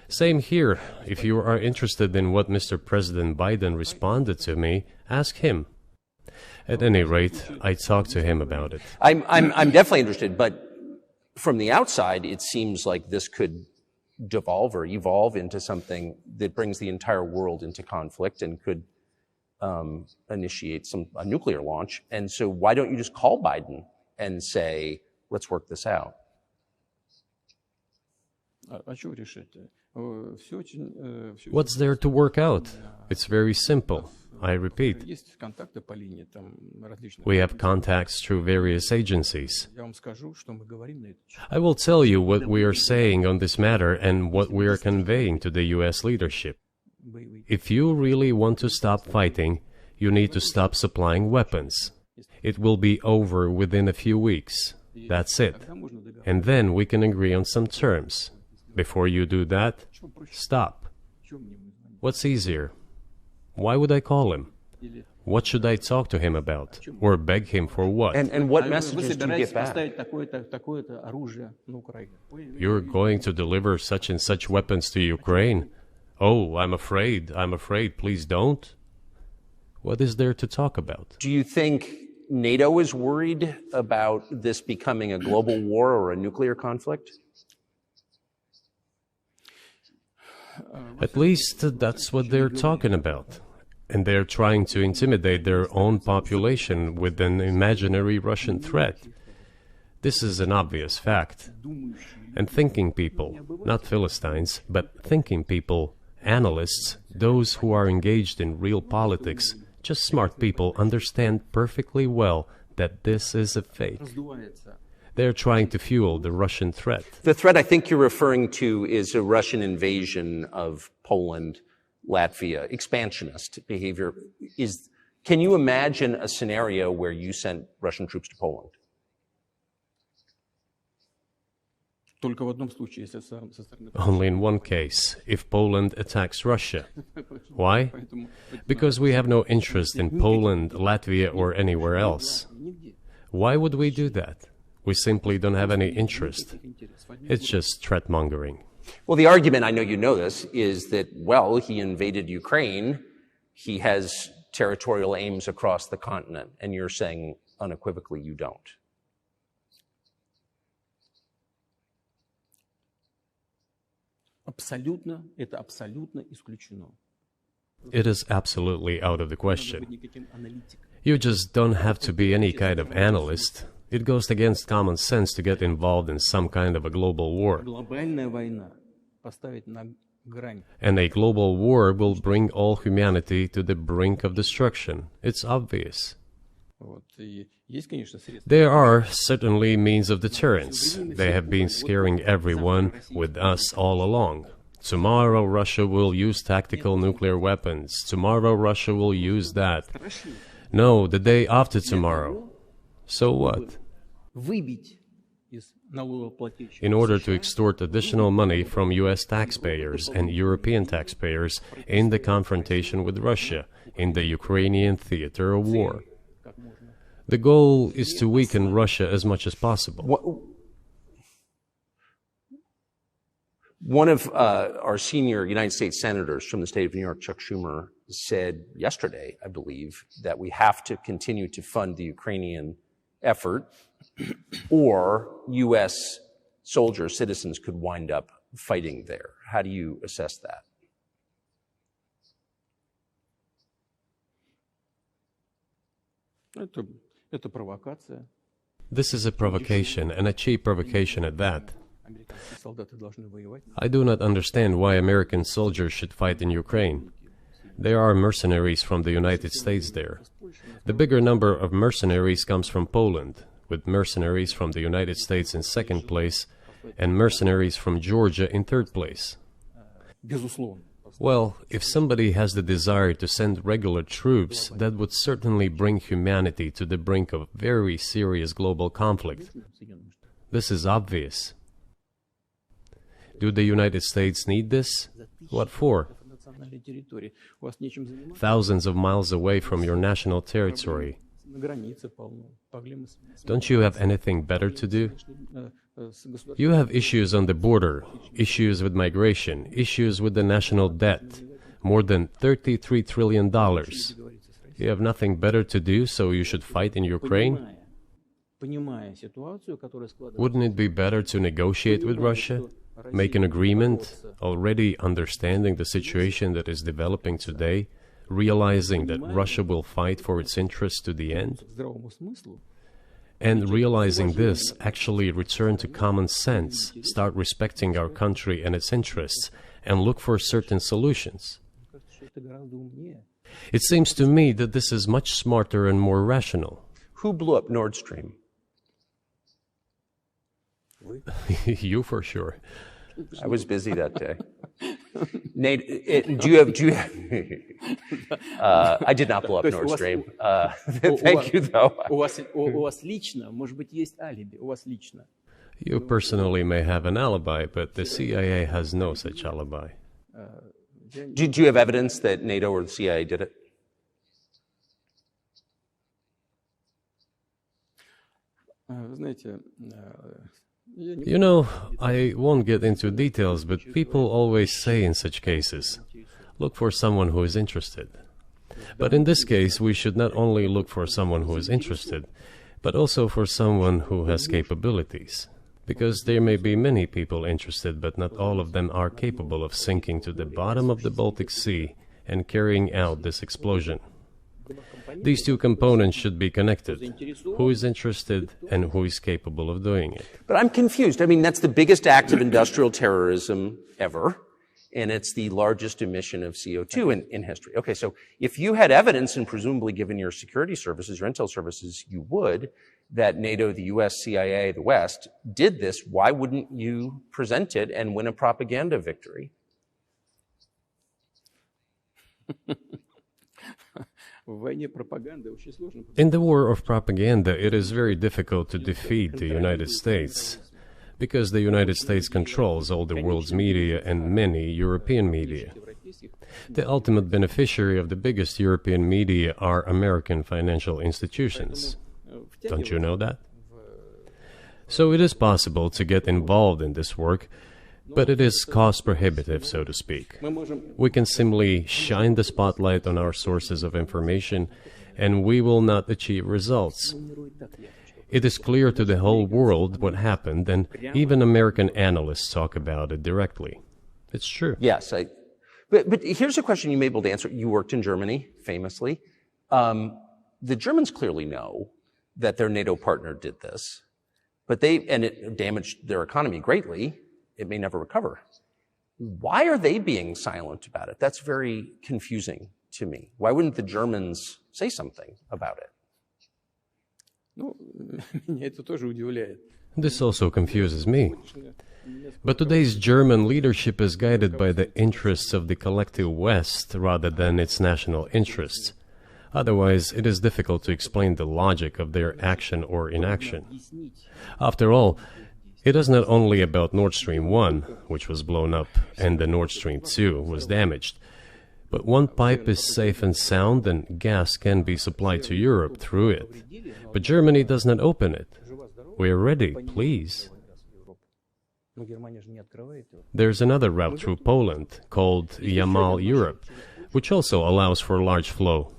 Same here. If you are interested in what Mr. President Biden responded to me, ask him. At any rate, I talked to him about it. I'm definitely interested, but from the outside, it seems like this could devolve or evolve into something that brings the entire world into conflict and could initiate a nuclear launch. And so why don't you just call Biden and say, let's work this out? What's there to work out? It's very simple. I repeat. We have contacts through various agencies. I will tell you what we are saying on this matter and what we are conveying to the U.S. leadership. If you really want to stop fighting, you need to stop supplying weapons. It will be over within a few weeks. That's it. And then we can agree on some terms. Before you do that, stop. What's easier? Why would I call him? What should I talk to him about? Or beg him for what? And what messages do you get back? You're going to deliver such and such weapons to Ukraine? Oh, I'm afraid, please don't. What is there to talk about? Do you think NATO is worried about this becoming a global war or a nuclear conflict? At least that's what they're talking about. And they're trying to intimidate their own population with an imaginary Russian threat. This is an obvious fact. And thinking people, not Philistines, but thinking people, analysts, those who are engaged in real politics, just smart people, understand perfectly well that this is a fake. They're trying to fuel the Russian threat. The threat I think you're referring to is a Russian invasion of Poland, Latvia, expansionist behavior. Can you imagine a scenario where you sent Russian troops to Poland? Only in one case, if Poland attacks Russia. Why? Because we have no interest in Poland, Latvia, or anywhere else. Why would we do that? We simply don't have any interest. It's just threat-mongering. Well, the argument, I know you know this, is that, well, he invaded Ukraine, he has territorial aims across the continent, and you're saying unequivocally you don't. It is absolutely out of the question. You just don't have to be any kind of analyst. It goes against common sense to get involved in some kind of a global war. And a global war will bring all humanity to the brink of destruction. It's obvious. There are certainly means of deterrence. They have been scaring everyone with us all along. Tomorrow Russia will use tactical nuclear weapons. Tomorrow Russia will use that. No, the day after tomorrow. So what? In order to extort additional money from US taxpayers and European taxpayers in the confrontation with Russia in the Ukrainian theater of war. The goal is to weaken Russia as much as possible. One of our senior United States senators from the state of New York, Chuck Schumer, said yesterday, I believe, that we have to continue to fund the Ukrainian effort, or U.S. soldiers, citizens could wind up fighting there. How do you assess that? This is a provocation, and a cheap provocation at that. I do not understand why American soldiers should fight in Ukraine. There are mercenaries from the United States there. The bigger number of mercenaries comes from Poland, with mercenaries from the United States in second place and mercenaries from Georgia in third place. Well, if somebody has the desire to send regular troops, that would certainly bring humanity to the brink of very serious global conflict. This is obvious. Do the United States need this? What for? Thousands of miles away from your national territory. Don't you have anything better to do? You have issues on the border, issues with migration, issues with the national debt, more than $33 trillion. You have nothing better to do, so you should fight in Ukraine? Wouldn't it be better to negotiate with Russia, make an agreement, already understanding the situation that is developing today, realizing that Russia will fight for its interests to the end? And realizing this, actually return to common sense, start respecting our country and its interests, and look for certain solutions. It seems to me that this is much smarter and more rational. Who blew up Nord Stream? You for sure. I was busy that day. Nate, do you have I did not blow up Nord Stream. Thank you, though. You personally may have an alibi, but the CIA has no such alibi. Do you have evidence that NATO or the CIA did it? You know, I won't get into details, but people always say in such cases, look for someone who is interested. But in this case, we should not only look for someone who is interested, but also for someone who has capabilities. Because there may be many people interested, but not all of them are capable of sinking to the bottom of the Baltic Sea and carrying out this explosion. These two components should be connected. Who is interested and who is capable of doing it? But I'm confused. I mean, that's the biggest act of industrial terrorism ever, and it's the largest emission of CO2 in history. Okay, so if you had evidence, and presumably given your security services, your intel services, you would, that NATO, the US, CIA, the West, did this, why wouldn't you present it and win a propaganda victory? In the war of propaganda, it is very difficult to defeat the United States, because the United States controls all the world's media and many European media. The ultimate beneficiary of the biggest European media are American financial institutions. Don't you know that? So it is possible to get involved in this work, but it is cost prohibitive, so to speak. We can simply shine the spotlight on our sources of information, and we will not achieve results. It is clear to the whole world what happened, and even American analysts talk about it directly. It's true. Yes, but here's a question you may be able to answer. You worked in Germany, famously. The Germans clearly know that their NATO partner did this, and it damaged their economy greatly. It may never recover. Why are they being silent about it? That's very confusing to me. Why wouldn't the Germans say something about it? This also confuses me. But today's German leadership is guided by the interests of the collective West rather than its national interests. Otherwise, it is difficult to explain the logic of their action or inaction. After all, it is not only about Nord Stream 1, which was blown up, and the Nord Stream 2 was damaged. But one pipe is safe and sound, and gas can be supplied to Europe through it. But Germany does not open it. We are ready, please. There's another route through Poland, called Yamal Europe, which also allows for large flow.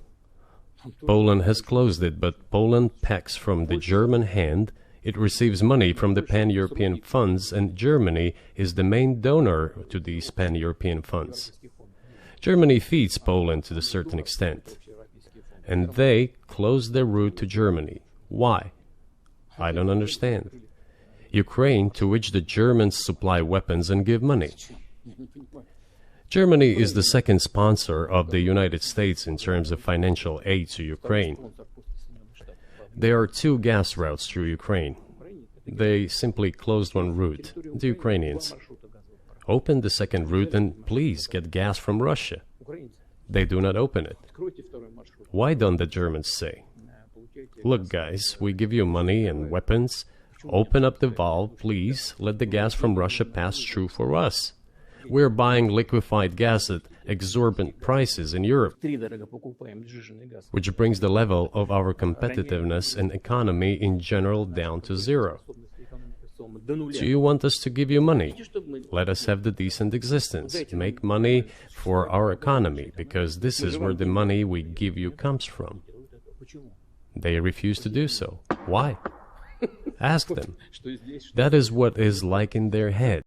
Poland has closed it, but Poland packs from the German hand. It receives money from the pan-European funds, and Germany is the main donor to these pan-European funds. Germany feeds Poland to a certain extent, and they close their route to Germany. Why? I don't understand. Ukraine, to which the Germans supply weapons and give money. Germany is the second sponsor of the United States in terms of financial aid to Ukraine. There are two gas routes through Ukraine. They simply closed one route, the Ukrainians. Open the second route and please get gas from Russia. They do not open it. Why don't the Germans say, look guys, we give you money and weapons, open up the valve, please, let the gas from Russia pass through for us. We're buying liquefied gas at exorbitant prices in Europe, which brings the level of our competitiveness and economy in general down to zero. Do you want us to give you money? Let us have the decent existence. Make money for our economy, because this is where the money we give you comes from. They refuse to do so. Why? Ask them. That is what is like in their head.